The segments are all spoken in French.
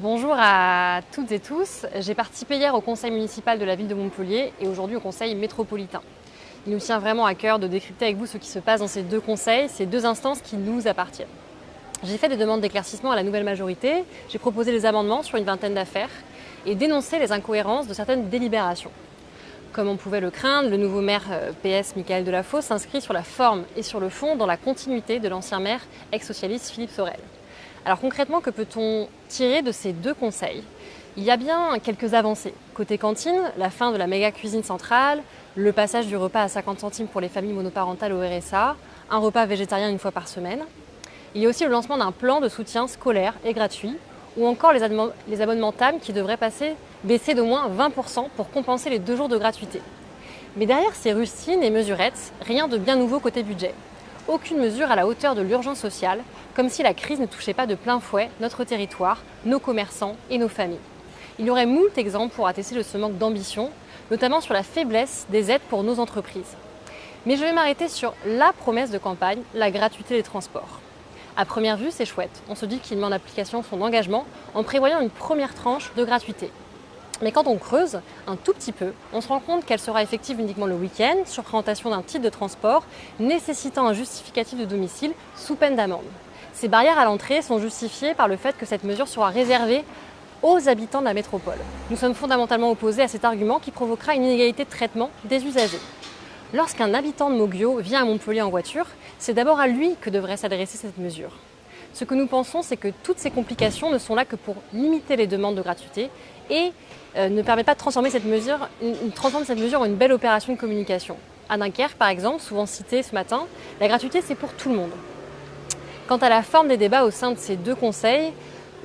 Bonjour à toutes et tous. J'ai participé hier au conseil municipal de la ville de Montpellier et aujourd'hui au conseil métropolitain. Il nous tient vraiment à cœur de décrypter avec vous ce qui se passe dans ces deux conseils, ces deux instances qui nous appartiennent. J'ai fait des demandes d'éclaircissement à la nouvelle majorité, j'ai proposé des amendements sur une vingtaine d'affaires et dénoncé les incohérences de certaines délibérations. Comme on pouvait le craindre, le nouveau maire PS Mickaël Delafosse s'inscrit sur la forme et sur le fond dans la continuité de l'ancien maire ex-socialiste Philippe Sorel. Alors concrètement, que peut-on tirer de ces deux conseils? Il y a bien quelques avancées. Côté cantine, la fin de la méga cuisine centrale, le passage du repas à 50 centimes pour les familles monoparentales au RSA, un repas végétarien une fois par semaine. Il y a aussi le lancement d'un plan de soutien scolaire et gratuit, ou encore les abonnements TAM qui devraient baisser d'au moins 20% pour compenser les 2 jours de gratuité. Mais derrière ces rustines et mesurettes, rien de bien nouveau côté budget. Aucune mesure à la hauteur de l'urgence sociale, comme si la crise ne touchait pas de plein fouet notre territoire, nos commerçants et nos familles. Il y aurait moult exemples pour attester de ce manque d'ambition, notamment sur la faiblesse des aides pour nos entreprises. Mais je vais m'arrêter sur la promesse de campagne, la gratuité des transports. À première vue, c'est chouette. On se dit qu'il met en application son engagement en prévoyant une première tranche de gratuité. Mais quand on creuse un tout petit peu, on se rend compte qu'elle sera effective uniquement le week-end, sur présentation d'un titre de transport, nécessitant un justificatif de domicile sous peine d'amende. Ces barrières à l'entrée sont justifiées par le fait que cette mesure sera réservée aux habitants de la métropole. Nous sommes fondamentalement opposés à cet argument qui provoquera une inégalité de traitement des usagers. Lorsqu'un habitant de Moguio vient à Montpellier en voiture, c'est d'abord à lui que devrait s'adresser cette mesure. Ce que nous pensons, c'est que toutes ces complications ne sont là que pour limiter les demandes de gratuité et ne permettent pas de transformer cette mesure en une belle opération de communication. À Dunkerque, par exemple, souvent cité ce matin, la gratuité, c'est pour tout le monde. Quant à la forme des débats au sein de ces deux conseils,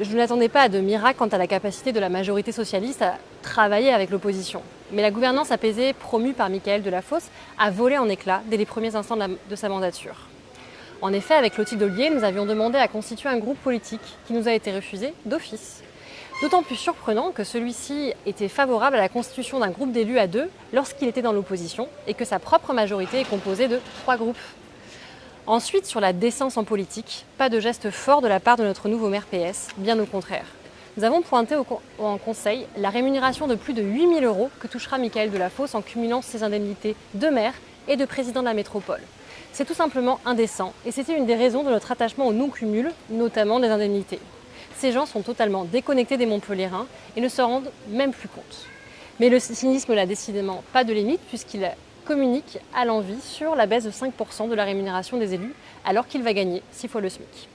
je ne m'attendais pas à de miracle quant à la capacité de la majorité socialiste à travailler avec l'opposition. Mais la gouvernance apaisée promue par Mickaël Delafosse a volé en éclats dès les premiers instants de sa mandature. En effet, avec Clotilde Ollier, nous avions demandé à constituer un groupe politique qui nous a été refusé d'office. D'autant plus surprenant que celui-ci était favorable à la constitution d'un groupe d'élus à deux lorsqu'il était dans l'opposition et que sa propre majorité est composée de 3 groupes. Ensuite, sur la décence en politique, pas de geste fort de la part de notre nouveau maire PS, bien au contraire. Nous avons pointé en conseil la rémunération de plus de 8 000 € que touchera Mickaël Delafosse en cumulant ses indemnités de maire et de président de la métropole. C'est tout simplement indécent et c'était une des raisons de notre attachement au non-cumul, notamment des indemnités. Ces gens sont totalement déconnectés des Montpelliérains et ne se rendent même plus compte. Mais le cynisme n'a décidément pas de limite puisqu'il communique à l'envi sur la baisse de 5% de la rémunération des élus alors qu'il va gagner 6 fois le SMIC.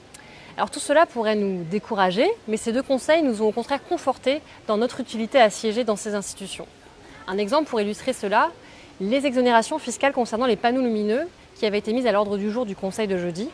Alors tout cela pourrait nous décourager, mais ces deux conseils nous ont au contraire confortés dans notre utilité à siéger dans ces institutions. Un exemple pour illustrer cela, les exonérations fiscales concernant les panneaux lumineux qui avaient été mises à l'ordre du jour du conseil de jeudi.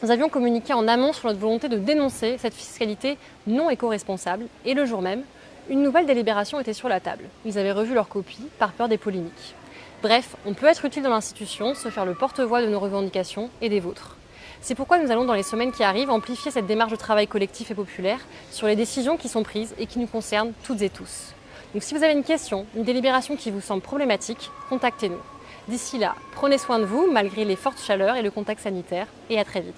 Nous avions communiqué en amont sur notre volonté de dénoncer cette fiscalité non éco-responsable et le jour même, une nouvelle délibération était sur la table. Ils avaient revu leur copie par peur des polémiques. Bref, on peut être utile dans l'institution, se faire le porte-voix de nos revendications et des vôtres. C'est pourquoi nous allons dans les semaines qui arrivent amplifier cette démarche de travail collectif et populaire sur les décisions qui sont prises et qui nous concernent toutes et tous. Donc si vous avez une question, une délibération qui vous semble problématique, contactez-nous. D'ici là, prenez soin de vous malgré les fortes chaleurs et le contexte sanitaire et à très vite.